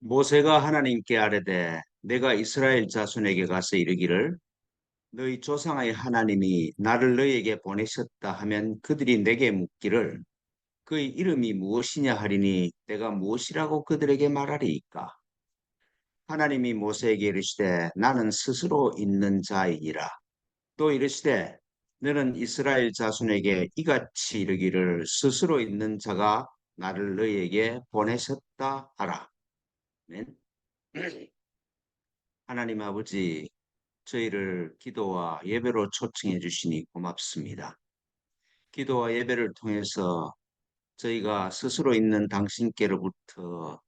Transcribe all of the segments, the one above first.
모세가 하나님께 아뢰되 내가 이스라엘 자손에게 가서 이르기를 너희 조상의 하나님이 나를 너희에게 보내셨다 하면 그들이 내게 묻기를 그의 이름이 무엇이냐 하리니 내가 무엇이라고 그들에게 말하리이까. 하나님이 모세에게 이르시되 나는 스스로 있는 자이니라. 또 이르시되 너는 이스라엘 자손에게 이같이 이르기를 스스로 있는 자가 나를 너희에게 보내셨다 하라. 아멘. 하나님 아버지, 저희를 기도와 예배로 초청해 주시니 고맙습니다. 기도와 예배를 통해서 저희가 스스로 있는 당신께로부터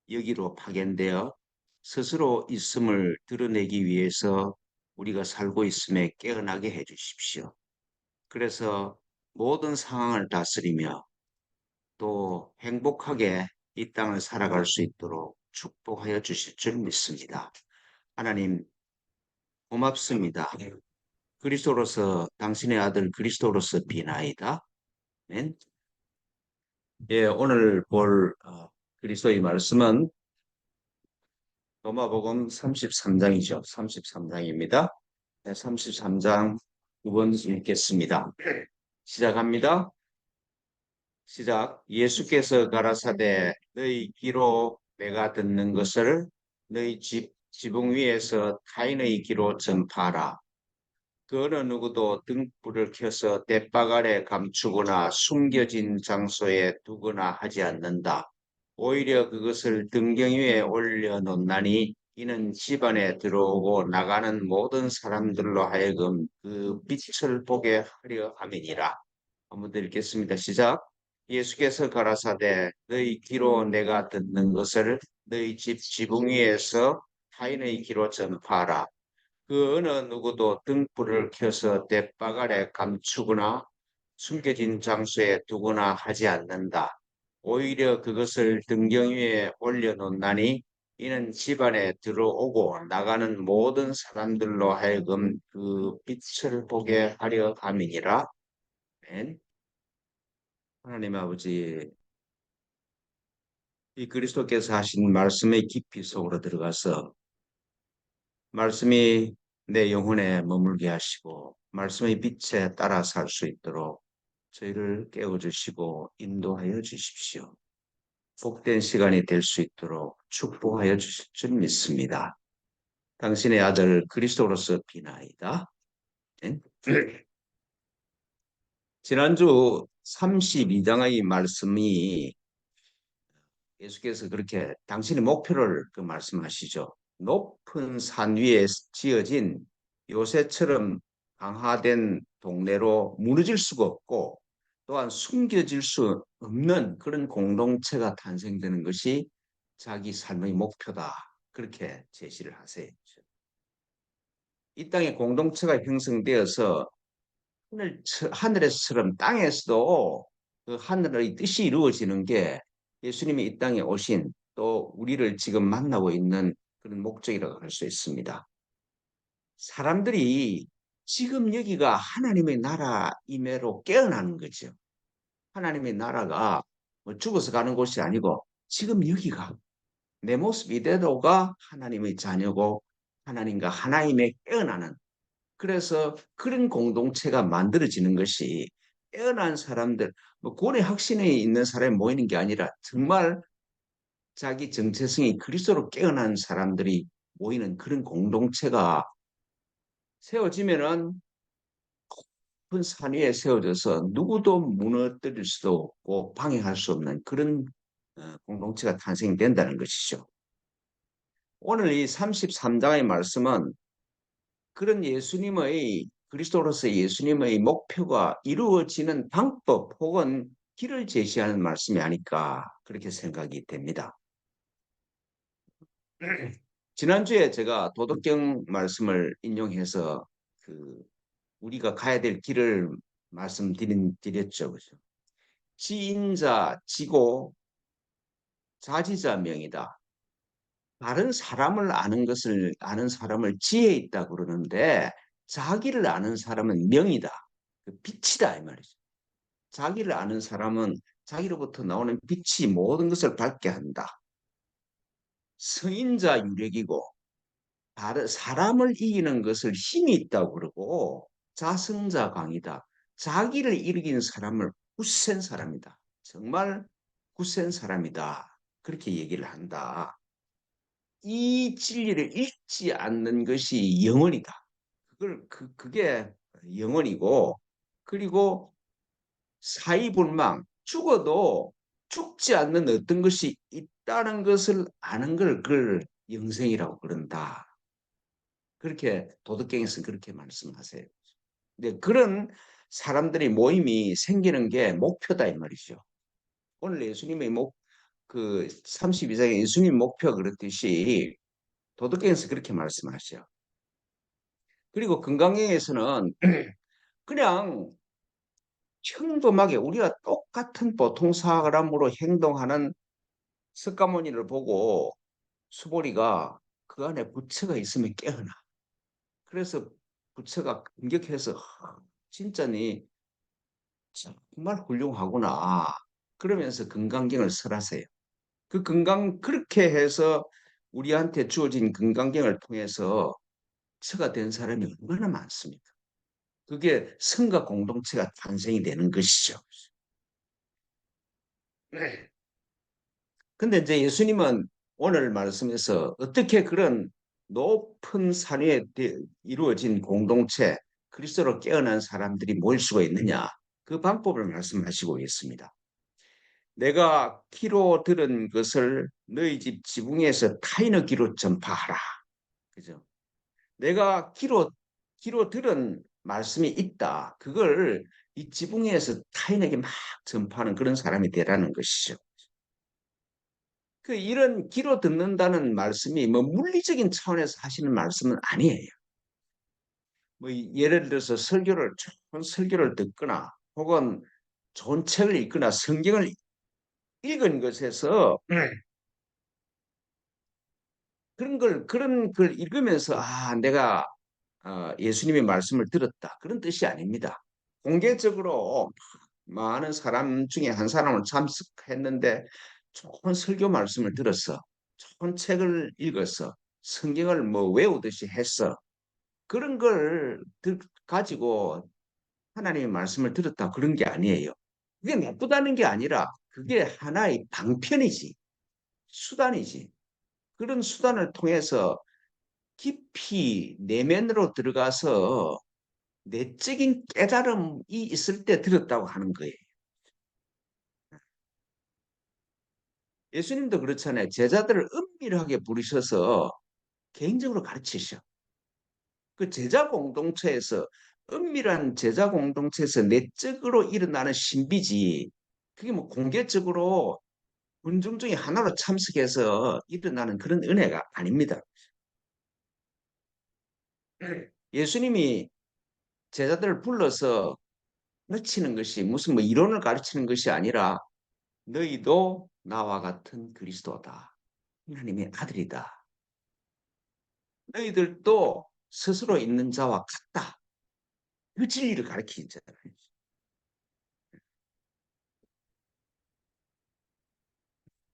여기로 파견되어 스스로 있음을 드러내기 위해서 우리가 살고 있음에 깨어나게 해 주십시오. 그래서 모든 상황을 다스리며 또 행복하게 이 땅을 살아갈 수 있도록 축복하여 주실 줄 믿습니다. 하나님, 고맙습니다. 그리스도로서 당신의 아들 그리스도로서 비나이다. 아멘. 예, 오늘 볼 그리스도의 말씀은 로마복음 33장이죠. 33장입니다. 네, 33장 두 번 읽겠습니다. 시작합니다. 시작. 예수께서 가라사대 너희 귀로 내가 듣는 것을 너희 지붕 위에서 타인의 귀로 전파하라. 그 어느 누구도 등불을 켜서 돛박 아래 감추거나 숨겨진 장소에 두거나 하지 않는다. 오히려 그것을 등경 위에 올려놓나니 이는 집안에 들어오고 나가는 모든 사람들로 하여금 그 빛을 보게 하려 함이니라. 한번 더 읽겠습니다. 시작. 예수께서 가라사대 너희 귀로 내가 듣는 것을 너희 집 지붕 위에서 타인의 귀로 전파하라. 그 어느 누구도 등불을 켜서 돛박 아래 감추거나 숨겨진 장소에 두거나 하지 않는다. 오히려 그것을 등경 위에 올려놓나니 이는 집안에 들어오고 나가는 모든 사람들로 하여금 그 빛을 보게 하려 함이니라. 아멘. 하나님 아버지, 이 그리스도께서 하신 말씀의 깊이 속으로 들어가서 말씀이 내 영혼에 머물게 하시고 말씀의 빛에 따라 살 수 있도록 저희를 깨워주시고 인도하여 주십시오. 복된 시간이 될 수 있도록 축복하여 주실 줄 믿습니다. 당신의 아들 그리스도로서 비나이다. 지난주 32장의 말씀이 예수께서 그렇게 당신의 목표를 말씀하시죠. 높은 산 위에 지어진 요새처럼 강화된 동네로 무너질 수가 없고 또한 숨겨질 수 없는 그런 공동체가 탄생되는 것이 자기 삶의 목표다. 그렇게 제시를 하세요. 이 땅에 공동체가 형성되어서 하늘에서처럼 땅에서도 그 하늘의 뜻이 이루어지는 게 예수님이 이 땅에 오신 또 우리를 지금 만나고 있는 그런 목적이라고 할 수 있습니다. 사람들이 지금 여기가 하나님의 나라임으로 깨어나는 거죠. 하나님의 나라가 뭐 죽어서 가는 곳이 아니고 지금 여기가 내 모습 이대로가 하나님의 자녀고 하나님과 하나님의 깨어나는 그래서 그런 공동체가 만들어지는 것이 깨어난 사람들, 뭐 고뇌 확신에 있는 사람이 모이는 게 아니라 정말 자기 정체성이 그리스도로 깨어난 사람들이 모이는 그런 공동체가 세워지면은 큰 산 위에 세워져서 누구도 무너뜨릴 수도 없고 방해할 수 없는 그런 공동체가 탄생된다는 것이죠. 오늘 이 33장의 말씀은 그런 예수님의 그리스도로서 예수님의 목표가 이루어지는 방법 혹은 길을 제시하는 말씀이 아닐까 그렇게 생각이 됩니다. 지난주에 제가 도덕경 말씀을 인용해서 우리가 가야 될 길을 말씀드렸죠. 그죠? 지인자, 지고, 자지자명이다. 다른 사람을 아는 것을 아는 사람을 지혜 있다 그러는데 자기를 아는 사람은 명이다. 빛이다 이 말이죠. 자기를 아는 사람은 자기로부터 나오는 빛이 모든 것을 밝게 한다. 성인자 유력이고 사람을 이기는 것을 힘이 있다고 그러고 자성자 강이다. 자기를 이기는 사람을 굳센 사람이다. 정말 굳센 사람이다. 그렇게 얘기를 한다. 이 진리를 잃지 않는 것이 영혼이다. 그게 영혼이고, 그리고 사이불망, 죽어도 죽지 않는 어떤 것이 있다는 것을 아는 걸 그걸 영생이라고 그런다. 그렇게 도덕경에서 그렇게 말씀하세요. 근데 그런 사람들이 모임이 생기는 게 목표다 이 말이죠. 오늘 예수님의 그 32장의 예수님 목표 그렇듯이 도덕경에서 그렇게 말씀하셔. 그리고 건강경에서는 그냥 평범하게 우리가 똑같은 보통 사람으로 행동하는 석가모니를 보고 수보리가 그 안에 부처가 있으면 깨어나. 그래서 부처가 감격해서 진짜니 정말 훌륭하구나. 그러면서 건강경을 설하세요. 그렇게 해서 우리한테 주어진 건강경을 통해서 처가 된 사람이 얼마나 많습니까? 그게 성과 공동체가 탄생이 되는 것이죠. 네. 근데 이제 예수님은 오늘 말씀에서 어떻게 그런 높은 산 위에 이루어진 공동체, 그리스도로 깨어난 사람들이 모일 수가 있느냐? 그 방법을 말씀하시고 있습니다. 내가 귀로 들은 것을 너희 집 지붕에서 타인의 귀로 전파하라. 그죠? 내가 귀로 들은 말씀이 있다. 그걸 이 지붕에서 타인에게 막 전파하는 그런 사람이 되라는 것이죠. 이런 귀로 듣는다는 말씀이 뭐 물리적인 차원에서 하시는 말씀은 아니에요. 뭐 예를 들어서 좋은 설교를 듣거나 혹은 좋은 책을 읽거나 성경을 읽은 것에서 그런 걸 읽으면서 내가 예수님의 말씀을 들었다. 그런 뜻이 아닙니다. 공개적으로 많은 사람 중에 한 사람을 참석했는데 좋은 설교 말씀을 들었어. 좋은 책을 읽었어. 성경을 뭐 외우듯이 했어. 그런 걸 가지고 하나님의 말씀을 들었다. 그런 게 아니에요. 그게 나쁘다는 게 아니라 그게 하나의 방편이지. 수단이지. 그런 수단을 통해서 깊이 내면으로 들어가서 내적인 깨달음이 있을 때 들었다고 하는 거예요. 예수님도 그렇잖아요. 제자들을 은밀하게 부르셔서 개인적으로 가르치셔. 그 제자 공동체에서 은밀한 제자 공동체에서 내적으로 일어나는 신비지. 그게 뭐 공개적으로 군중 중에 하나로 참석해서 일어나는 그런 은혜가 아닙니다. 예수님이 제자들을 불러서 가르치는 것이 무슨 뭐 이론을 가르치는 것이 아니라 너희도 나와 같은 그리스도다. 하나님의 아들이다. 너희들도 스스로 있는 자와 같다. 그 진리를 가르치잖아요.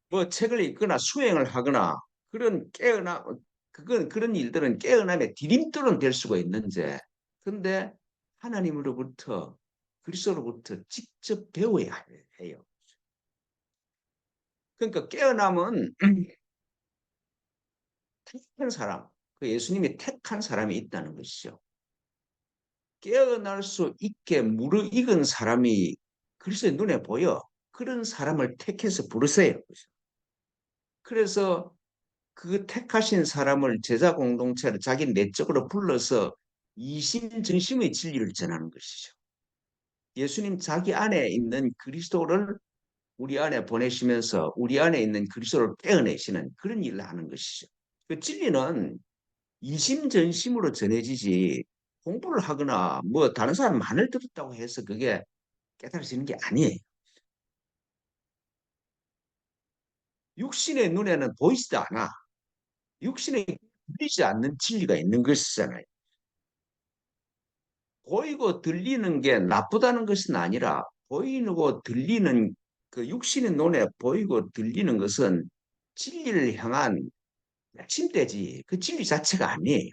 뭐 책을 읽거나 수행을 하거나 그런 그런 일들은 깨어남의 디딤돌은 될 수가 있는데, 근데 하나님으로부터 그리스도로부터 직접 배워야 해요. 그러니까 깨어남은 택한 사람, 그 예수님이 택한 사람이 있다는 것이죠. 깨어날 수 있게 무르익은 사람이 그리스도의 눈에 보여. 그런 사람을 택해서 부르세요. 그래서 그 택하신 사람을 제자 공동체를 자기 내적으로 불러서 이심전심의 진리를 전하는 것이죠. 예수님 자기 안에 있는 그리스도를 우리 안에 보내시면서 우리 안에 있는 그리스도를 떼어내시는 그런 일을 하는 것이죠. 그 진리는 이심전심으로 전해지지 공부를 하거나 뭐 다른 사람 말을 들었다고 해서 그게 깨달아지는 게 아니에요. 육신의 눈에는 보이지도 않아. 육신에 들리지 않는 진리가 있는 것이잖아요. 보이고 들리는 게 나쁘다는 것은 아니라 보이고 들리는 그 육신의 눈에 보이고 들리는 것은 진리를 향한 침대지. 그 진리 자체가 아니에요.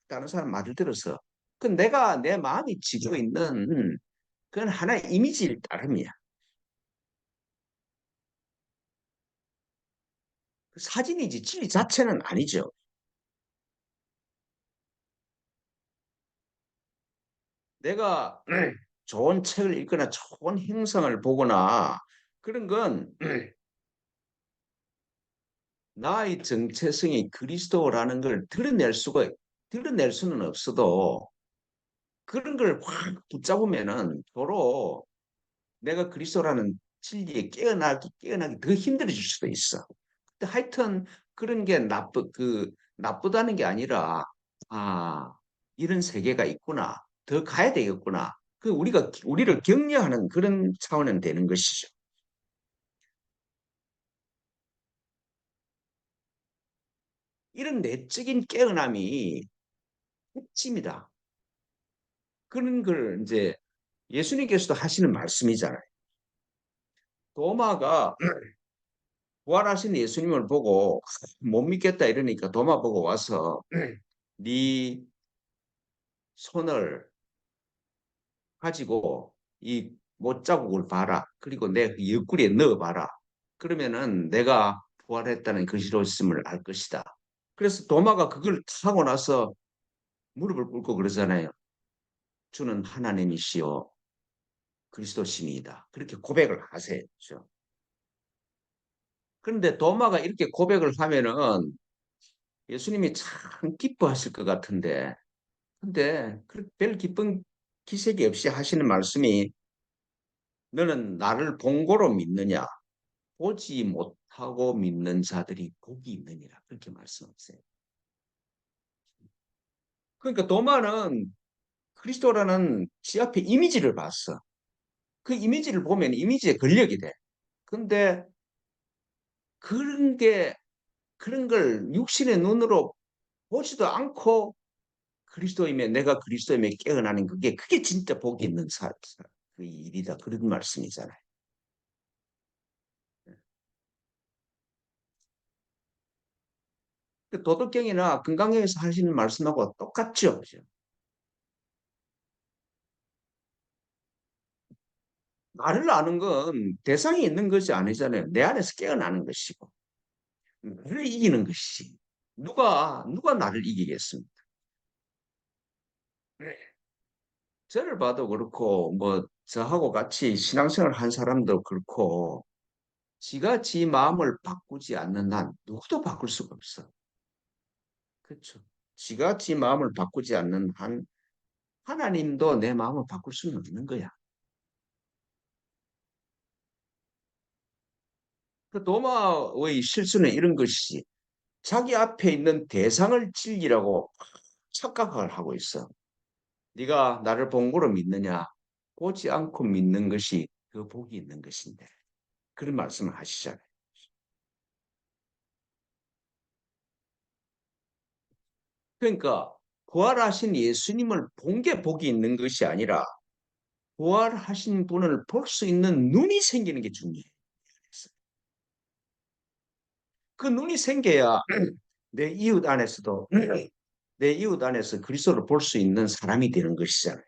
다른 사람 말을 들어서. 그 내가 내 마음이 지고 있는 그건 하나의 이미지일 따름이야. 그 사진이지 진리 자체는 아니죠. 내가 좋은 책을 읽거나 좋은 형상을 보거나 그런 건 나의 정체성이 그리스도라는 걸 드러낼 수는 없어도 그런 걸 확 붙잡으면은 도로 내가 그리스도라는 진리에 깨어나기 더 힘들어질 수도 있어. 근데 하여튼 그런 게 나쁘다는 게 아니라, 아, 이런 세계가 있구나. 더 가야 되겠구나. 우리를 격려하는 그런 차원은 되는 것이죠. 이런 내적인 깨어남이 핵심이다. 그런 걸 이제 예수님께서도 하시는 말씀이잖아요. 도마가 부활하신 예수님을 보고 못 믿겠다 이러니까 도마 보고 와서 네 손을 가지고 이 못자국을 봐라. 그리고 내 옆구리에 넣어봐라. 그러면은 내가 부활했다는 것이로있음을 알 것이다. 그래서 도마가 그걸 하고 나서 무릎을 꿇고 그러잖아요. 주는 하나님이시요 그리스도심이다. 그렇게 고백을 하세요. 그렇죠? 그런데 도마가 이렇게 고백을 하면은 예수님이 참 기뻐하실 것 같은데, 근데 별 기쁜 기색이 없이 하시는 말씀이 너는 나를 본고로 믿느냐? 보지 못하고 믿는 자들이 복이 있느니라. 그렇게 말씀하세요. 그러니까 도마는 그리스도라는 지 앞에 이미지를 봤어. 그 이미지를 보면 이미지에 권력이 돼. 근데 그런 게, 그런 걸 육신의 눈으로 보지도 않고 그리스도임에, 내가 그리스도임에 깨어나는 그게 진짜 복이 있는 그 일이다. 그런 말씀이잖아요. 그 도덕경이나 금강경에서 하시는 말씀하고 똑같죠. 그죠? 나를 아는 건 대상이 있는 것이 아니잖아요. 내 안에서 깨어나는 것이고. 나를 이기는 것이지. 누가 나를 이기겠습니까? 네. 저를 봐도 그렇고, 뭐, 저하고 같이 신앙생활 한 사람도 그렇고, 지가 지 마음을 바꾸지 않는 한 누구도 바꿀 수가 없어. 그렇죠. 지가 지 마음을 바꾸지 않는 한 하나님도 내 마음을 바꿀 수는 없는 거야. 그 도마의 실수는 이런 것이지. 자기 앞에 있는 대상을 진리라고 착각을 하고 있어. 네가 나를 본고로 믿느냐? 보지 않고 믿는 것이 그 복이 있는 것인데. 그런 말씀을 하시잖아요. 그러니까 부활하신 예수님을 본 게 복이 있는 것이 아니라 부활하신 분을 볼 수 있는 눈이 생기는 게 중요해요. 그 눈이 생겨야 내 이웃 안에서도 내 이웃 안에서 그리스도를 볼 수 있는 사람이 되는 것이잖아요.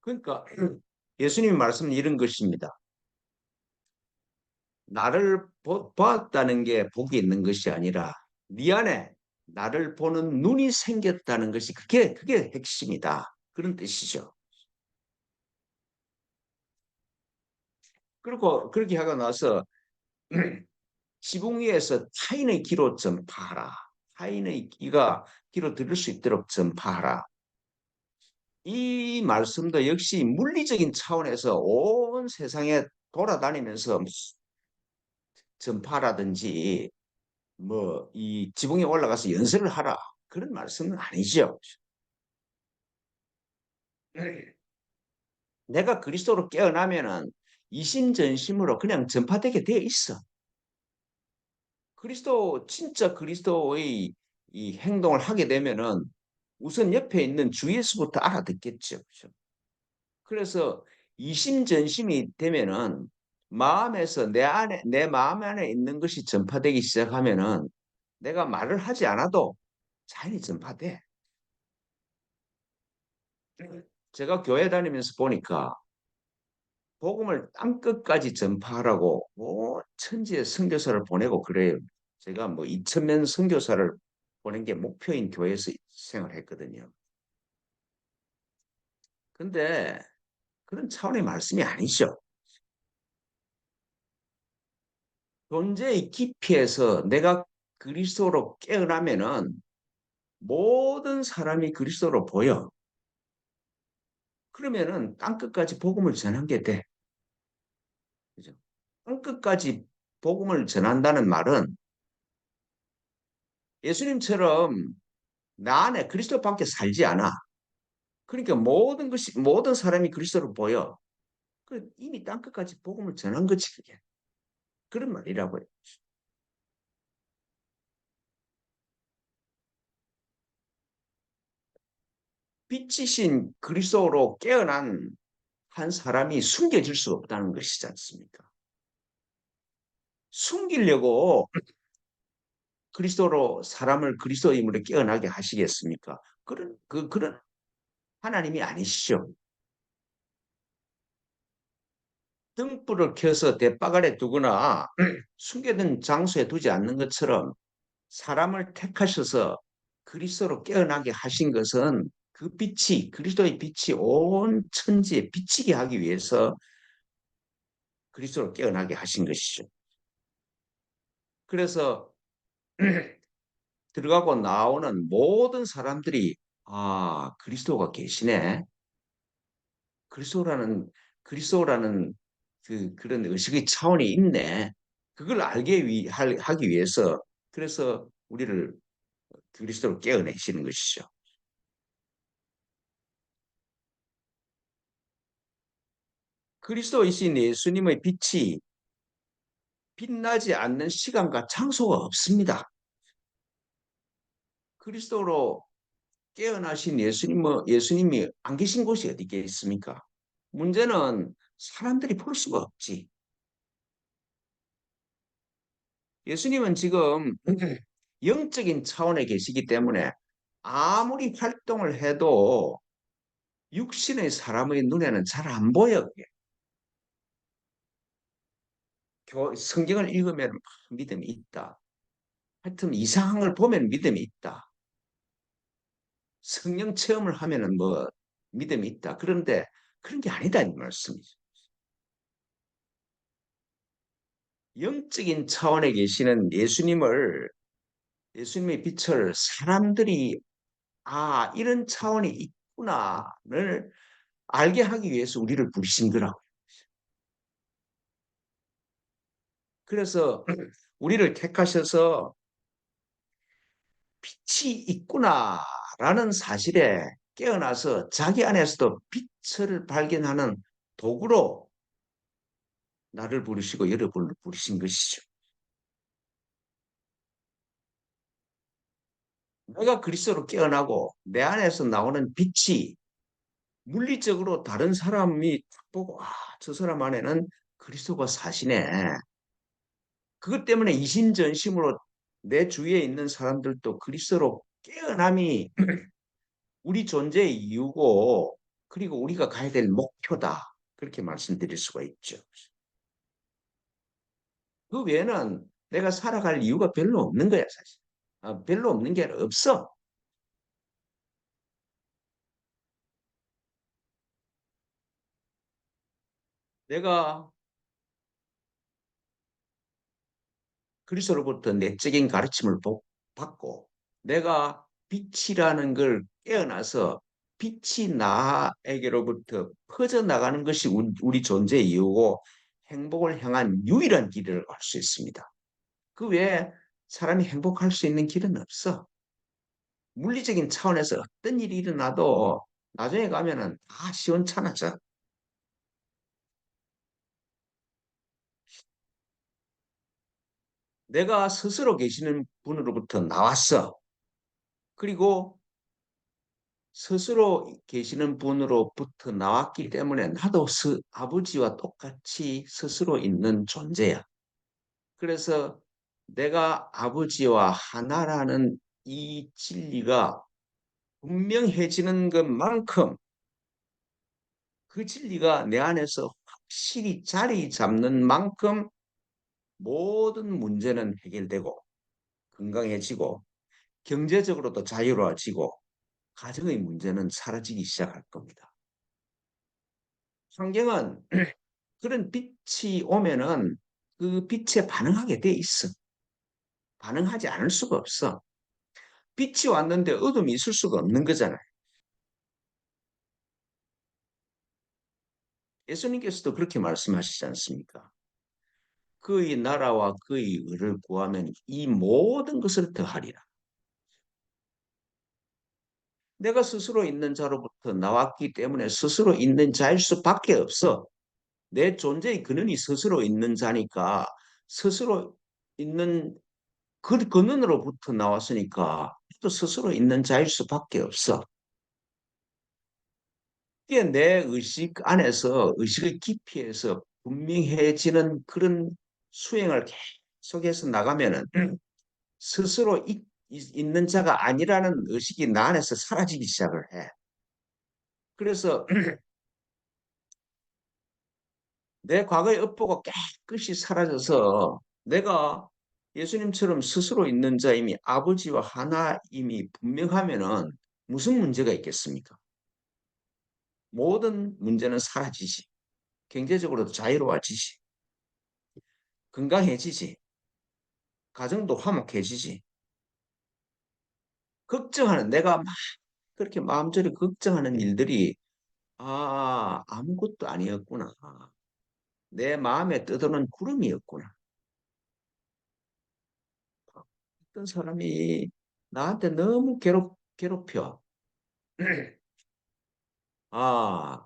그러니까 예수님의 말씀은 이런 것입니다. 나를 보았다는 게 복이 있는 것이 아니라 네 안에 나를 보는 눈이 생겼다는 것이 그게 핵심이다. 그런 뜻이죠. 그리고 그렇게 하고 나서 지붕 위에서 타인의 기로 전파하라. 타인의 기가 기로 들을 수 있도록 전파하라. 이 말씀도 역시 물리적인 차원에서 온 세상에 돌아다니면서 전파라든지 뭐 이 지붕에 올라가서 연설을 하라. 그런 말씀은 아니죠. 내가 그리스도로 깨어나면은 이심전심으로 그냥 전파되게 되어 있어. 진짜 그리스도의 이 행동을 하게 되면은 우선 옆에 있는 주 예수부터 알아듣겠죠. 그죠? 그래서 이심전심이 되면은 마음에서 내 마음 안에 있는 것이 전파되기 시작하면은 내가 말을 하지 않아도 자연히 전파돼. 제가 교회 다니면서 보니까 복음을 땅끝까지 전파하라고 뭐 천지에 선교사를 보내고 그래요. 제가 뭐 2,000명 선교사를 보낸 게 목표인 교회에서 생활했거든요. 근데 그런 차원의 말씀이 아니죠. 존재의 깊이에서 내가 그리스도로 깨어나면은 모든 사람이 그리스도로 보여. 그러면은 땅끝까지 복음을 전한 게 돼. 그죠? 땅끝까지 복음을 전한다는 말은 예수님처럼 나 안에 그리스도밖에 살지 않아. 그러니까 모든 사람이 그리스도로 보여. 그 이미 땅끝까지 복음을 전한 거지 그게. 그런 말이라고요. 빛이신 그리스도로 깨어난 한 사람이 숨겨질 수 없다는 것이지 않습니까? 숨기려고 그리스도로 사람을 그리스도임으로 깨어나게 하시겠습니까? 그런 하나님이 아니시죠. 등불을 켜서 대바가에 두거나 숨겨둔 장소에 두지 않는 것처럼 사람을 택하셔서 그리스도로 깨어나게 하신 것은 그 빛이 그리스도의 빛이 온 천지에 비치게 하기 위해서 그리스도로 깨어나게 하신 것이죠. 그래서 들어가고 나오는 모든 사람들이 그리스도가 계시네. 그리스도라는 그리스도라는 그런 의식의 차원이 있네. 그걸 하기 위해서 그래서 우리를 그리스도로 깨어내시는 것이죠. 그리스도이신 예수님의 빛이 빛나지 않는 시간과 장소가 없습니다. 그리스도로 깨어나신 예수님이 안 계신 곳이 어디 있겠습니까? 문제는 사람들이 볼 수가 없지. 예수님은 지금 영적인 차원에 계시기 때문에 아무리 활동을 해도 육신의 사람의 눈에는 잘 안 보여. 성경을 읽으면 믿음이 있다. 하여튼 이상한 걸 보면 믿음이 있다. 성령 체험을 하면은 뭐 믿음이 있다. 그런데 그런 게 아니다 이 말씀이죠. 영적인 차원에 계시는 예수님의 빛을 사람들이 이런 차원이 있구나를 알게 하기 위해서 우리를 부르신 거라고. 그래서 우리를 택하셔서 빛이 있구나라는 사실에 깨어나서 자기 안에서도 빛을 발견하는 도구로 나를 부르시고 여러분을 부르신 것이죠. 내가 그리스도로 깨어나고 내 안에서 나오는 빛이 물리적으로 다른 사람이 딱 보고 저 사람 안에는 그리스도가 사시네. 그것 때문에 이심전심으로 내 주위에 있는 사람들도 그리스도로 깨어남이 우리 존재의 이유고 그리고 우리가 가야 될 목표다. 그렇게 말씀드릴 수가 있죠. 그 외에는 내가 살아갈 이유가 별로 없는 거야, 사실. 별로 없는 게 아니라 없어. 내가 그리스도로부터 내적인 가르침을 받고 내가 빛이라는 걸 깨어나서 빛이 나에게로부터 퍼져나가는 것이 우리 존재의 이유고 행복을 향한 유일한 길을 알 수 있습니다. 그 외에 사람이 행복할 수 있는 길은 없어. 물리적인 차원에서 어떤 일이 일어나도 나중에 가면은 다 시원찮아져. 내가 스스로 계시는 분으로부터 나왔어. 그리고 스스로 계시는 분으로부터 나왔기 때문에 나도 아버지와 똑같이 스스로 있는 존재야. 그래서 내가 아버지와 하나라는 이 진리가 분명해지는 것만큼 그 진리가 내 안에서 확실히 자리 잡는 만큼 모든 문제는 해결되고 건강해지고 경제적으로도 자유로워지고 가정의 문제는 사라지기 시작할 겁니다. 환경은 그런 빛이 오면은 그 빛에 반응하게 돼 있어. 반응하지 않을 수가 없어. 빛이 왔는데 어둠이 있을 수가 없는 거잖아요. 예수님께서도 그렇게 말씀하시지 않습니까? 그의 나라와 그의 의를 구하면 이 모든 것을 더하리라. 내가 스스로 있는 자로부터 나왔기 때문에 스스로 있는 자일 수밖에 없어. 내 존재의 근원이 스스로 있는 자니까 스스로 있는 그 근원으로부터 나왔으니까 또 스스로 있는 자일 수밖에 없어. 이게 내 의식 안에서 의식의 깊이에서 분명해지는 그런 수행을 계속해서 나가면은 스스로 있는 자가 아니라는 의식이 나 안에서 사라지기 시작을 해. 그래서 내 과거의 업보가 깨끗이 사라져서 내가 예수님처럼 스스로 있는 자임이 아버지와 하나임이 분명하면은 무슨 문제가 있겠습니까? 모든 문제는 사라지지. 경제적으로도 자유로워지지. 건강해지지. 가정도 화목해지지. 걱정하는 내가 막 그렇게 마음저리 걱정하는 일들이 아무것도 아니었구나. 내 마음에 떠도는 구름이었구나. 어떤 사람이 나한테 너무 괴롭혀. 아,